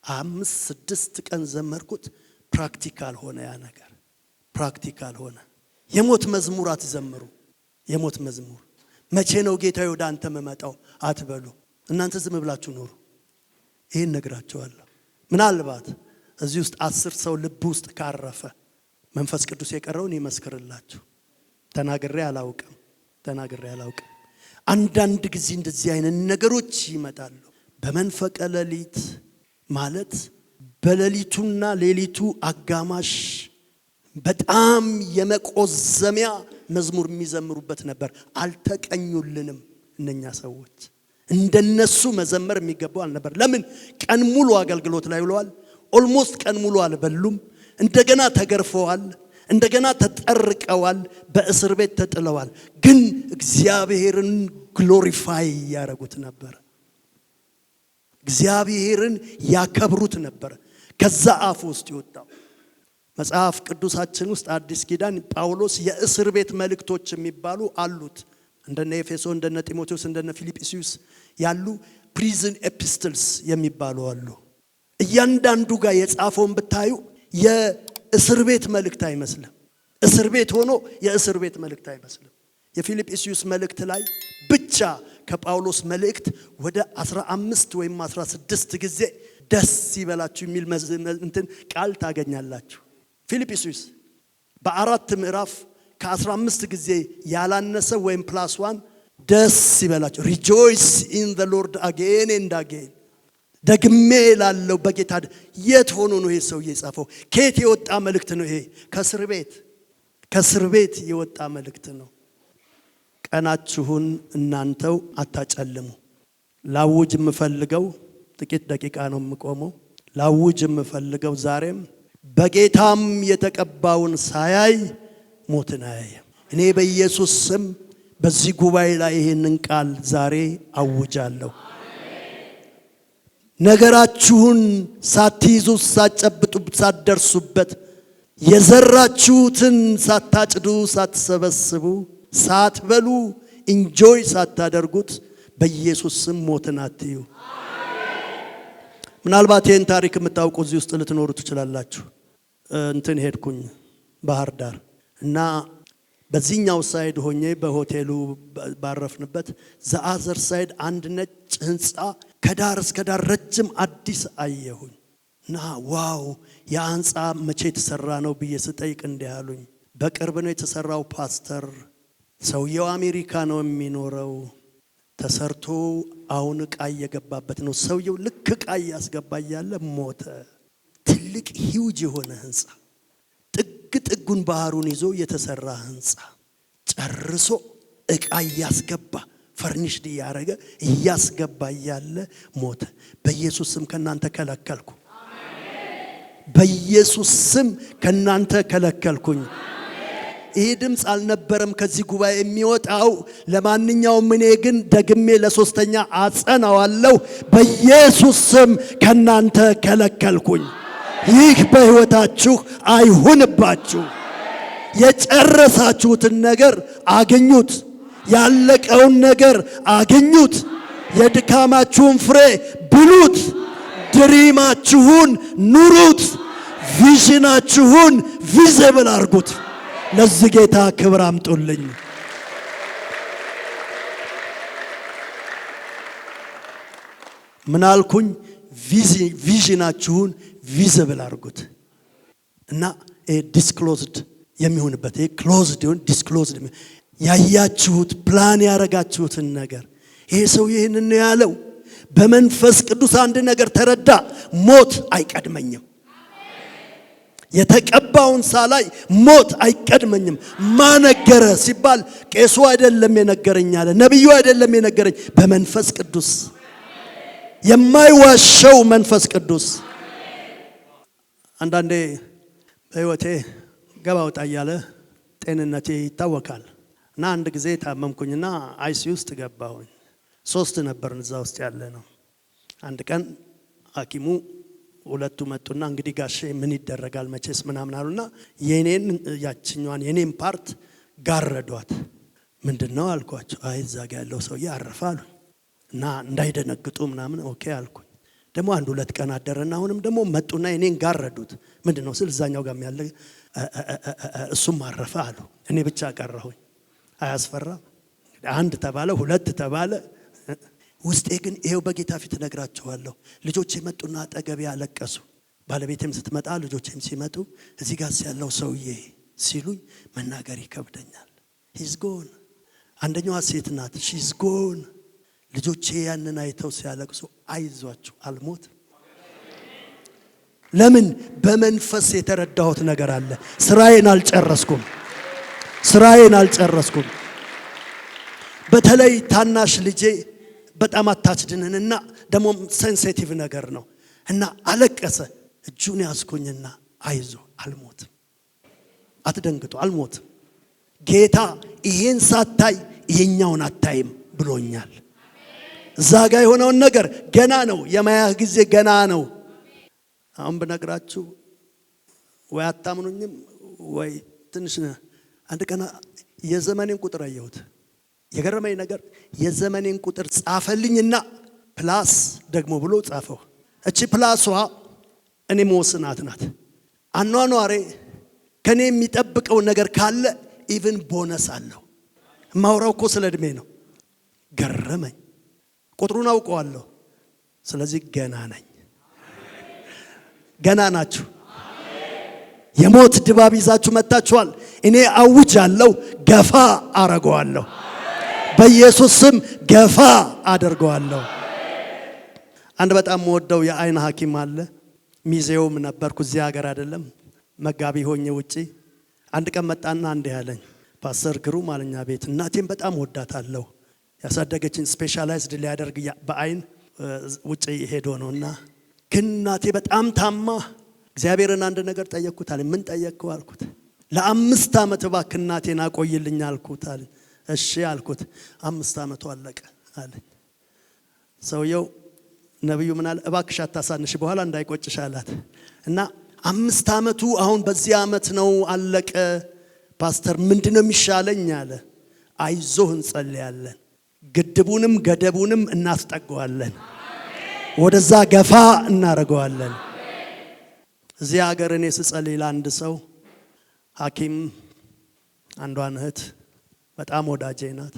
[SPEAKER 1] 5-6 ቀን ዘመርኩት። ፕራክቲካል ሆነ ያ ነገር፣ ፕራክቲካል ሆነ። የሞት መዝሙር አትዘምሩ። የሞት መዝሙር መቼ ነው ጌታዬ ወደ አንተ መመጣው አትበሉ። እናንተ ዝም ብላችሁ ኑሩ። ይሄን ነግራቸዋለሁ። ምናልባት እዚህ ውስጥ 10 ሰው ልብ ውስጥ ካረፈ መንፈስ ቅዱስ የቀረውን ይመስክርላችሁ። ተናግሬ አላውቅም። አንዳንድ ጊዜ እንደዚህ አይነት ነገሮች ይመጣሉ። በመንፈቀ ሌሊት ማለት በሌሊቱና ሌሊቱ አጋማሽ በጣም የመቆዘሚያ መዝሙር የሚዘምሩበት ነበር። አልተቀኙልንም። እነኛ ሰዎች እንደነሱ መዘመር የሚገባው አልነበር። ለምን? ቀን ሙሉ አገልግሎት ላይ ውለዋል። ኦልሞስት ቀን ሙሉ አልበሉም። እንደገና ተገርፈዋል። እንደገና ተጠርቀዋል። በእስር ቤት ተጥለዋል። ግን እግዚአብሔርን ግሎሪፋይ ያደረጉት ነበር። እግዚአብሔርን ያከብሩት ነበር። ከዛ አፍ ውስጥ ይወጣው መጽሐፍ ቅዱሳችን ውስጥ አዲስ ኪዳን ጳውሎስ የእስር ቤት መልእክቶች የሚባሉ አሉት። እንደነ ኤፌሶን፣ እንደነ ጢሞቴዎስ፣ እንደነ ፊልጵስዩስ ያሉ ፕሪዝን ኤፒስትልስ የሚባሉ አሉ። እያንዳንዱ ጋር የጻፈውን ብታዩ የእስር ቤት መልእክት አይመስልም። እስር ቤት ሆኖ የእስር ቤት መልእክት አይመስልም። የፊልጵስዩስ መልእክት ላይ ብቻ ከጳውሎስ መልእክት ወደ 15 ወይም 16 ጊዜ ደስ ይበላችሁ የሚል እንትን ቃል ታገኛላችሁ። ፊልጵስዩስ በአራት ምዕራፍ ከ15 ጊዜ ያላነሰ ወይም +1 ደስ ይበላችሁ rejoice in the Lord again and again ደግሜ ላለው በጌታ። የት ሆኖ ነው ይሄ ሰው የጻፈው? ከየት የወጣ መልእክት ነው ይሄ? ከእስር ቤት የወጣ መልእክት ነው። ቀናችሁን እናንተው አታጨልሙ። ላውጅ የምፈልገው ጥቂት ደቂቃ ነው የምቆመው። ላውጅ የምፈልገው ዛሬም በጌታም የተቀባውን ሳያይ ሞትን አያየም። እኔ በኢየሱስ ስም በዚህ ጉባኤ ላይ ይሄንን ቃል ዛሬ አውጃለሁ። ነገራችሁን ሳትይዙ ሳትጨብጡ ሳትደርሱበት የዘራችሁትን ሳታጭዱ ሳትሰበስቡ ሳትበሉ ኢንጆይ ሳታደርጉት በኢየሱስ ስም ሞትን አትዩ። ምናልባት ይህን ታሪክ የምታውቁ እዚህ ውስጥ ልትኖሩ ትችላላችሁ። እንትን ሄድኩኝ ባህር ዳር እና በዚህኛው ሳይድ ሆኜ በሆቴሉ ባረፍንበት ዘአዘር ሳይድ አንድ ነጭ ህንፃ ከዳር እስከ ዳር ረጅም አዲስ አየሁኝ እና ዋው ያ ህንፃ መቼ የተሰራ ነው ብዬ ስጠይቅ እንዲህ አሉኝ። በቅርብ ነው የተሰራው ፓስተር፣ ሰውየው አሜሪካ ነው የሚኖረው፣ ተሰርቶ አሁን ዕቃ እየገባበት ነው። ሰውየው ልክ ዕቃ እያስገባ እያለ ሞተ። ትልቅ ሂውጅ የሆነ ህንፃ ጥግ ጥጉን ባህሩን ይዞ የተሰራ ህንፃ ጨርሶ ዕቃ እያስገባ ፈርኒሽድ እያረገ እያስገባ እያለ ሞተ። በኢየሱስ ስም ከናንተ ከለከልኩ። በኢየሱስ ስም ከናንተ ከለከልኩኝ። ይህ ድምፅ አልነበረም ከዚህ ጉባኤ የሚወጣው። ለማንኛውም እኔ ግን ደግሜ ለሶስተኛ አጸናዋለሁ። በኢየሱስ ስም ከናንተ ከለከልኩኝ። ይህ በህይወታችሁ አይሁንባችሁ። የጨረሳችሁትን ነገር አገኙት። ያለቀውን ነገር አገኙት። የድካማችሁን ፍሬ ብሉት። ድሪማችሁን ኑሩት። ቪዥናችሁን ቪዚብል አርጉት። ለዚህ ጌታ ክብር አምጡልኝ። ምናልኩኝ? ቪዥናችሁን ቪዚብል አርጉት እና ዲስክሎዝድ የሚሆንበት ክሎዝድ ይሁን ዲስክሎዝድ ያያችሁት ፕላን ያረጋችሁትን ነገር። ይሄ ሰው ይህንን ነው ያለው። በመንፈስ ቅዱስ አንድ ነገር ተረዳ። ሞት አይቀድመኝም። የተቀባውን ሳላይ ሞት አይቀድመኝም። ማነገረ ሲባል ቄሱ አይደለም የነገረኝ አለ፣ ነብዩ አይደለም የነገረኝ፣ በመንፈስ ቅዱስ የማይዋሸው መንፈስ ቅዱስ። አንዳንዴ በህይወቴ ገባ ወጣ እያለ ጤንነቴ ይታወካል እና አንድ ጊዜ ታመምኩኝና አይሲ ውስጥ ገባሁኝ። 3 ነበርን እዛ ውስጥ ያለ ነው። አንድ ቀን ሐኪሙ ሁለቱ መጡና እንግዲህ ጋሼ ምን ይደረጋል መቼስ ምናምን አሉና የኔን ያችኛዋን የኔን ፓርት ጋረዷት። ምንድነው አልኳቸው። አይ እዛ ጋር ያለው ሰውዬ አረፈ አሉ እና እንዳይደነግጡ ምናምን ኦኬ አልኩኝ። ደግሞ 1-2 ቀን አደረና አሁንም ደግሞ መጡና የኔን ጋረዱት። ምንድነው ስል እዛኛው ጋር ያለ እሱም አረፈ አሉ። እኔ ብቻ ቀረሁኝ። አያስፈራም? 1 ተባለ 2 ተባለ። ውስጤ ግን ይሄው በጌታ ፊት ነግራቸዋለሁ። ልጆቼ መጡና አጠገቤ ያለቀሱ። ባለቤቴም ስትመጣ ልጆቼም ሲመጡ እዚህ ጋር ያለው ሰውዬ ሲሉኝ መናገር ይከብደኛል። ሂዝ ጎን አንደኛዋ ሴት ናት። ሺዝ ጎን። ልጆቼ ያንን አይተው ሲያለቅሱ አይዟችሁ አልሞት። ለምን? በመንፈስ የተረዳሁት ነገር አለ። ስራዬን አልጨረስኩም። በተለይ ታናሽ ልጄ በጣም አታችድንና ደግሞ ሴንሲቲቭ ነገር ነው እና አለቀሰ። እጁን ያዝኩኝና አይዞ አልሞትም፣ አትደንግጡ፣ አልሞትም። ጌታ ይሄን ሳታይ ይሄኛውን አታይም ብሎኛል። እዛ ጋር የሆነውን ነገር ገና ነው፣ የማያህ ጊዜ ገና ነው። አሁን ብነግራችሁ ወይ አታምኑኝም ወይ ትንሽ። አንድ ቀን የዘመኔን ቁጥር አየሁት። የገረመኝ ነገር የዘመኔን ቁጥር ጻፈልኝና ፕላስ ደግሞ ብሎ ጻፈው። እቺ ፕላሷ እኔ መወስናት ናት። አኗኗሬ ከኔ የሚጠብቀው ነገር ካለ ኢቭን ቦነስ አለው። ማውራው እኮ ስለ እድሜ ነው። ገረመኝ። ቁጥሩን አውቀዋለሁ። ስለዚህ ገና ነኝ። ገና ናችሁ። የሞት ድባብ ይዛችሁ መጣችኋል። እኔ አውጃለሁ፣ ገፋ አረጋለሁ። በኢየሱስ ስም ገፋ አደርገዋለሁ። አንድ በጣም ወደው የአይን ሐኪም አለ። ሚዜውም ነበርኩ። እዚህ ሀገር አይደለም መጋቢ ሆኜ ውጪ። አንድ ቀን መጣና እንዴ ያለኝ፣ ፓስተር ግሩም አለኛ ቤት። እናቴን በጣም ወዳታለሁ። ያሳደገችን ስፔሻላይዝድ ሊያደርግ በአይን ውጪ ሄዶ ነውና፣ ግን እናቴ በጣም ታማ እግዚአብሔርን አንድ ነገር ጠየቅኩት አለ። ምን ጠየቅከው አልኩት። ለ5 ዓመት እባክህ እናቴን አቆይልኝ አልኩት አለ። እሺ አልኩት። 5 ዓመቱ አለቀ አለ። ሰውየው ነብዩ ምን አለ? እባክሽ አታሳንሽ በኋላ እንዳይቆጭሽ አላት። እና 5 ዓመቱ አሁን በዚህ ዓመት ነው አለቀ። ፓስተር ምንድነው የሚሻለኝ አለ። አይዞህ እንጸልያለን፣ ግድቡንም ገደቡንም እናስጠጋዋለን፣ ወደዛ ገፋ እናረጋዋለን። እዚህ ሀገር እኔ ስጸልይ ለአንድ ሰው ሐኪም አንዷን እህት በጣም ወዳጄ ናት።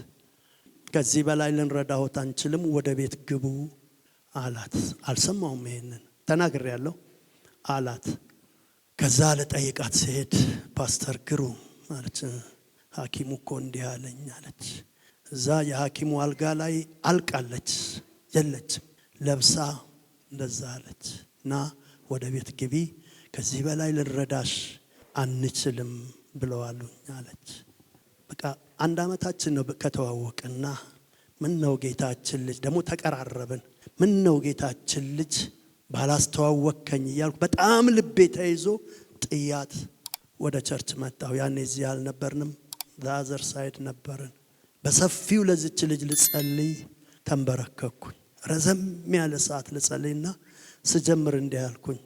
[SPEAKER 1] ከዚህ በላይ ልንረዳሁት አንችልም፣ ወደ ቤት ግቡ አላት። አልሰማውም። ይሄንን ተናግሬያለሁ አላት። ከዛ ለጠይቃት ሲሄድ ፓስተር ግሩም አለች፣ ሐኪሙ እኮ እንዲህ አለኝ አለች። እዛ የሐኪሙ አልጋ ላይ አልቃለች፣ የለችም። ለብሳ እንደዛ አለች፣ ና ወደ ቤት ግቢ፣ ከዚህ በላይ ልንረዳሽ አንችልም ብለዋሉኝ አለች። በቃ 1 ዓመታችን ነው ከተዋወቅና፣ ምን ነው ጌታችን ልጅ ደግሞ ተቀራረብን። ምን ነው ጌታችን ልጅ ባላስተዋወቅከኝ እያልኩ በጣም ልቤ ተይዞ ጥያት ወደ ቸርች መጣሁ። ያኔ እዚህ አልነበርንም፣ ለአዘር ሳይድ ነበርን። በሰፊው ለዚች ልጅ ልጸልይ ተንበረከኩኝ። ረዘም ያለ ሰዓት ልጸልይና ስጀምር እንዲህ ያልኩኝ፣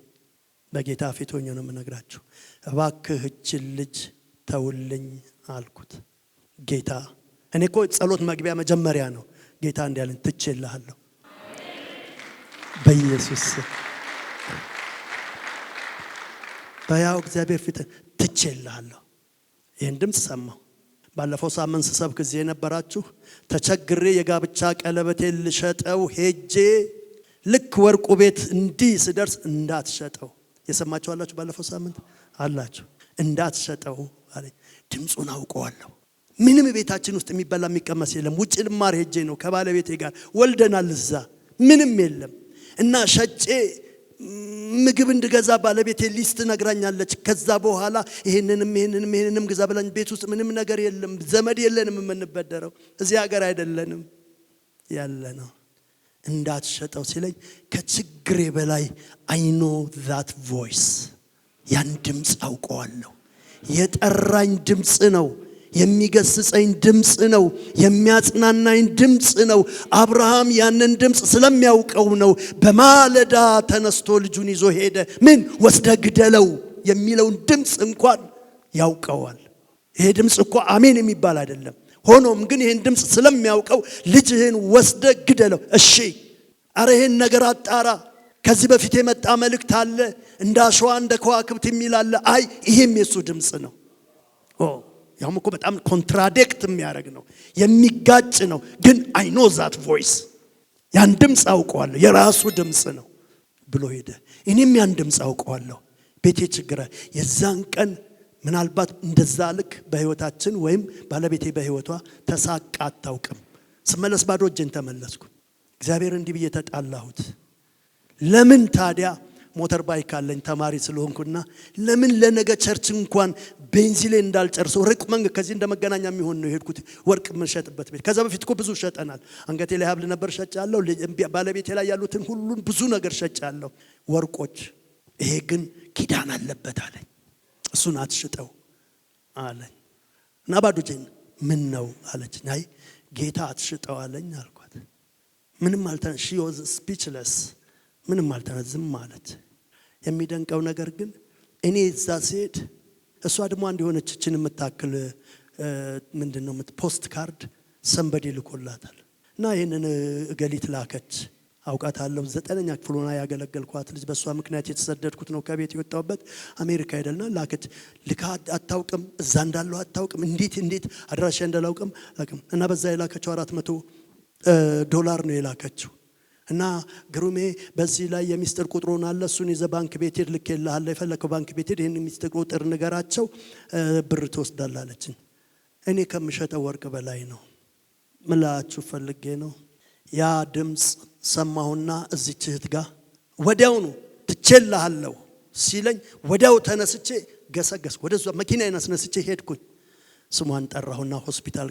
[SPEAKER 1] በጌታ ፊት ሆኜ ነው የምነግራችሁ፣ እባክህ እችን ልጅ ተውልኝ አልኩት። ጌታ እኔ እኮ ጸሎት መግቢያ መጀመሪያ ነው። ጌታ እንዲህ አለኝ፣ ትቼልሃለሁ በኢየሱስ በያው እግዚአብሔር ፊት ትቼልሃለሁ። ይህን ድምፅ ሰማሁ። ባለፈው ሳምንት ስሰብክ እዚህ የነበራችሁ ተቸግሬ የጋብቻ ቀለበቴን ልሸጠው ሄጄ ልክ ወርቁ ቤት እንዲህ ስደርስ እንዳትሸጠው የሰማችሁ አላችሁ። ባለፈው ሳምንት አላችሁ እንዳትሸጠው አለኝ። ድምፁን አውቀዋለሁ። ምንም ቤታችን ውስጥ የሚበላ የሚቀመስ የለም። ውጭ ልማር ሄጄ ነው ከባለቤቴ ጋር ወልደናል። እዛ ምንም የለም እና ሸጬ ምግብ እንድገዛ ባለቤቴ ሊስት ነግራኛለች። ከዛ በኋላ ይሄንንም ግዛ ብላኝ፣ ቤት ውስጥ ምንም ነገር የለም፣ ዘመድ የለንም የምንበደረው፣ እዚህ ሀገር አይደለንም ያለ ነው። እንዳትሸጠው ሲለኝ ከችግሬ በላይ I know that voice፣ ያን ድምፅ አውቀዋለሁ። የጠራኝ ድምፅ ነው፣ የሚገስጸኝ ድምፅ ነው፣ የሚያጽናናኝ ድምፅ ነው። አብርሃም ያንን ድምፅ ስለሚያውቀው ነው በማለዳ ተነስቶ ልጁን ይዞ ሄደ። ምን ወስደ ግደለው የሚለውን ድምፅ እንኳን ያውቀዋል። ይሄ ድምፅ እኮ አሜን የሚባል አይደለም። ሆኖም ግን ይሄን ድምፅ ስለሚያውቀው ልጅህን ወስደ ግደለው። እሺ አረ ይሄን ነገር አጣራ፣ ከዚህ በፊት የመጣ መልእክት አለ እንደ አሸዋ እንደ ከዋክብት የሚል አለ። አይ ይሄም የሱ ድምፅ ነው። ያውም እኮ በጣም ኮንትራዲክት የሚያደርግ ነው፣ የሚጋጭ ነው። ግን I know that voice፣ ያን ድምፅ አውቀዋለሁ፣ የራሱ ድምፅ ነው ብሎ ሄደ። እኔም ያን ድምፅ አውቀዋለሁ። ቤቴ ችግር የዛን ቀን ምናልባት እንደዛ ልክ በህይወታችን ወይም ባለቤቴ በህይወቷ ተሳቃ አታውቅም። ስመለስ ባዶ እጄን ተመለስኩ። እግዚአብሔር እንዲህ ብዬ ተጣላሁት። ለምን ታዲያ ሞተር ባይክ አለኝ ተማሪ ስለሆንኩና ለምን ለነገ ቸርች እንኳን ቤንዚሌ እንዳልጨርሰው ርቅ መንገድ ከዚህ እንደመገናኛ የሚሆን ነው ሄድኩት። ወርቅ የምንሸጥበት ቤት ከዛ በፊት እኮ ብዙ ሸጠናል። አንገቴ ላይ ሀብል ነበር ሸጫለሁ። ባለቤቴ ላይ ያሉትን ሁሉን ብዙ ነገር ሸጫለሁ ወርቆች። ይሄ ግን ኪዳን አለበት አለኝ። እሱን አትሽጠው አለኝ። እና ባዶ እጄን ምን ነው አለች። አይ ጌታ አትሽጠው አለኝ አልኳት። ምንም አልተነ she was speechless ምንም አልተነዝም ማለት። የሚደንቀው ነገር ግን እኔ እዛ ሲሄድ እሷ ደግሞ አንድ የሆነች እችን የምታክል ምንድነው ፖስት ካርድ ሰንበዲ ልኮላታል። እና ይሄንን እገሊት ላከች። አውቃታለሁ 9ኛ ክፍል ሆና ያገለገልኳት ልጅ በሷ ምክንያት የተሰደድኩት ነው ከቤት የወጣሁበት አሜሪካ ሄደና ላከች። ልካ አታውቅም እዛ እንዳለው አታውቅም እንዴት አድራሻ እንደላውቅም አላውቅም። እና በዛ የላከችው $400 ነው የላከችው። እና ግሩሜ በዚህ ላይ የሚስጥር ቁጥሩን አለ እሱን ይዘህ ባንክ ቤት ሄድ ልኬልሃለሁ የፈለከው ባንክ ቤት ሄድ ይሄን የሚስጥር ቁጥር ንገራቸው ብር ትወስዳለህ አለችኝ። እኔ ከምሸጠው ወርቅ በላይ ነው ምላችሁ ፈልጌ ነው። ያ ድምጽ ሰማሁና እዚህ እህት ጋር ወዲያውኑ ትቼልሃለሁ ሲለኝ ወዲያው ተነስቼ ገሰገስኩ። ወደዛ መኪናዬን አስነስቼ ሄድኩኝ። ስሟን ጠራሁና ሆስፒታል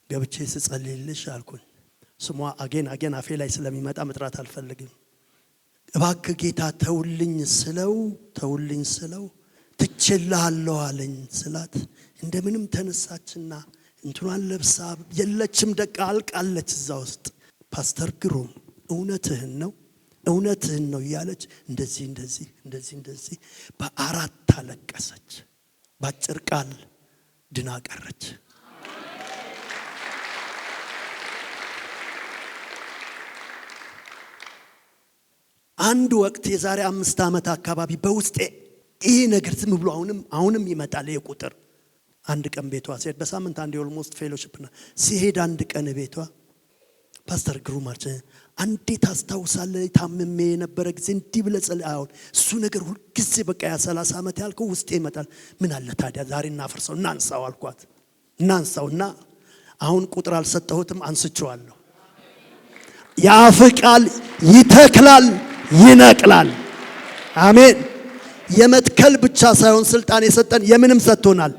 [SPEAKER 1] ገብቼ ስጸልይልሽ አልኩኝ። ስሟ አጌን አፌ ላይ ስለሚመጣ መጥራት አልፈልግም። እባክህ ጌታ ተውልኝ ስለው ትቼልሃለሁ አለኝ ስላት እንደምንም ተነሳችና እንትኗን ለብሳ የለችም ደቃ አልቃለች እዛ ውስጥ። ፓስተር ግሩም እውነትህን ነው እያለች እንደዚህ በአራት አለቀሰች። ባጭር ቃል ድና ቀረች። አንድ ወቅት የዛሬ 5 ዓመት አካባቢ በውስጤ ይሄ ነገር ዝም ብሎ አሁንም ይመጣል የቁጥር አንድ ቀን ቤቷ ሲሄድ በሳምንት አንድ ኦልሞስት ፌሎሺፕ ነው ሲሄድ አንድ ቀን ቤቷ ፓስተር ግሩም አርቸ አንዴት አስታውሳለህ ታምሜ የነበረ ጊዜ እንዲህ ብለህ ጸልይ። አሁን እሱ ነገር ሁሉ ጊዜ በቃ ያ 30 ዓመት ያልከው ውስጤ ይመጣል። ምን አለ ታዲያ ዛሬ እናፈርሰው እናንሳው አልኳት። እናንሳውና አሁን ቁጥር አልሰጠሁትም አንስቼዋለሁ። የአፍ ቃል ይተክላል ይነቅላል። አሜን። የመትከል ብቻ ሳይሆን ስልጣን የሰጠን የምንም ሰጥቶናል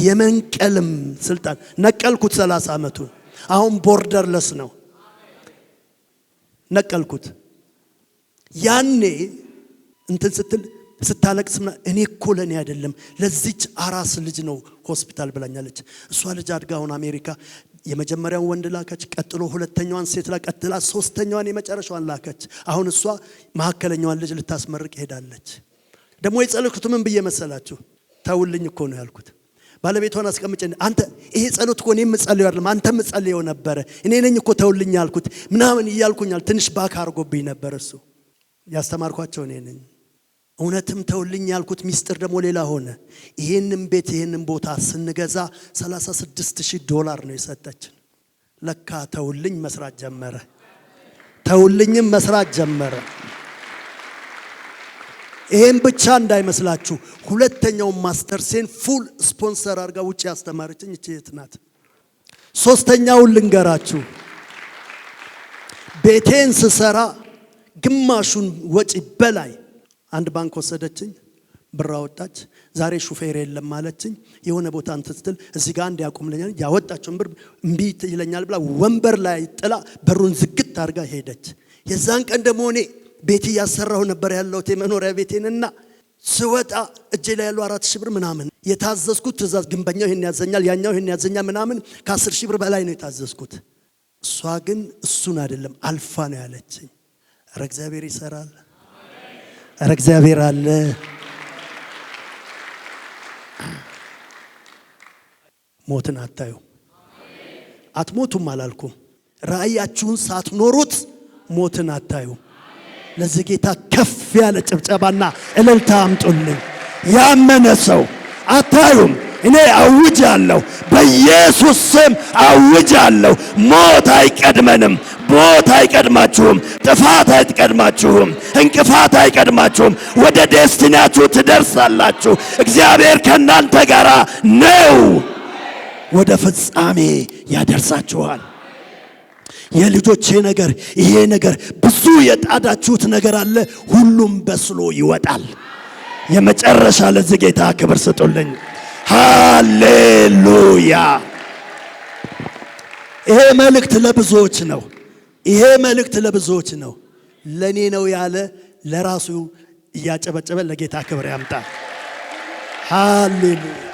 [SPEAKER 1] የመንቀልም ስልጣን። ነቀልኩት 30 ዓመቱን አሁን ቦርደርለስ ነው። ነቀልኩት። ያኔ እንትን ስታለቅስ እኔ እኮ ለኔ አይደለም ለዚች አራስ ልጅ ነው ሆስፒታል ብላኛለች። እሷ ልጅ አድጋ አሁን አሜሪካ የመጀመሪያውን ወንድ ላከች፣ ቀጥሎ ሁለተኛዋን ሴት ቀጥላ ሶስተኛዋን የመጨረሻዋን ላከች። አሁን እሷ መሐከለኛዋን ልጅ ልታስመርቅ ሄዳለች። ደግሞ የጸለይኩት ምን ብዬ መሰላችሁ? ተውልኝ እኮ ነው ያልኩት። ባለቤቷን አስቀምጬ አንተ ይሄ ጸሎት እኮ እኔም ጸልየው አይደለም አንተም ጸልየው ነበር እኔ ነኝ እኮ ተውልኝ ያልኩት ምናምን ይያልኩኛል። ትንሽ ባክ አርጎብኝ ነበር እሱ ያስተማርኳቸው እኔ ነኝ። እውነትም ተውልኝ ያልኩት ሚስጥር ደግሞ ሌላ ሆነ። ይሄንን ቤት ይሄንን ቦታ ስንገዛ $36,000 ነው የሰጠችን። ለካ ተውልኝ መስራት ጀመረ። ተውልኝም መስራት ጀመረ። ይሄን ብቻ እንዳይመስላችሁ ሁለተኛው ማስተርሴን ፉል ስፖንሰር አድርጋ ውጪ ያስተማረችኝ እህት ናት። ሶስተኛው ልንገራችሁ። ቤቴን ስሰራ ግማሹን ወጪ በላይ አንድ ባንክ ወሰደችኝ። ብር አወጣች። ዛሬ ሹፌር የለም ማለችኝ። የሆነ ቦታ እንትትል እዚህ ጋር እንዲያቆምልኛል ያወጣችውን ብር እምቢ ይለኛል ብላ ወንበር ላይ ጥላ በሩን ዝግት አድርጋ ሄደች። የዛን ቀን ደግሞ እኔ ቤት ያሰራው ነበር ያለውት የመኖሪያ ቤቴንና ስወጣ እጄ ላይ ያለው 4,000 ብር ምናምን የታዘዝኩት ትእዛዝ ግንበኛው ይሄን ያዘኛል ያኛው ይሄን ያዘኛል ምናምን ከ10,000 ብር በላይ ነው የታዘዝኩት። እሷ ግን እሱን አይደለም አልፋ ነው ያለችኝ። ኧረ እግዚአብሔር ይሰራል። ኧረ እግዚአብሔር አለ። ሞትን አታዩ። አትሞቱም አላልኩም። ራእያችሁን ሳትኖሩት ሞትን አታዩ። ለዚህ ጌታ ከፍ ያለ ጭብጨባና እልልታ አምጡልኝ። ያመነ ሰው አታዩም። እኔ አውጃለሁ፣ በኢየሱስ ስም አውጃለሁ። ሞት አይቀድመንም፣
[SPEAKER 2] ሞት አይቀድማችሁም፣ ጥፋት አይቀድማችሁም፣ እንቅፋት አይቀድማችሁም። ወደ ዴስቲናችሁ ትደርሳላችሁ። እግዚአብሔር ከእናንተ ጋር ነው። ወደ ፍጻሜ ያደርሳችኋል። የልጆቼ ነገር ይሄ ነገር ብዙ የጣዳችሁት ነገር አለ፣ ሁሉም በስሎ ይወጣል። የመጨረሻ ለዚህ ጌታ ክብር ስጡልኝ። ሃሌሉያ። ይሄ መልእክት ለብዙዎች ነው። ይሄ መልእክት ለብዙዎች ነው። ለኔ ነው ያለ ለራሱ እያጨበጨበ ለጌታ ክብር ያምጣ። ሃሌሉያ።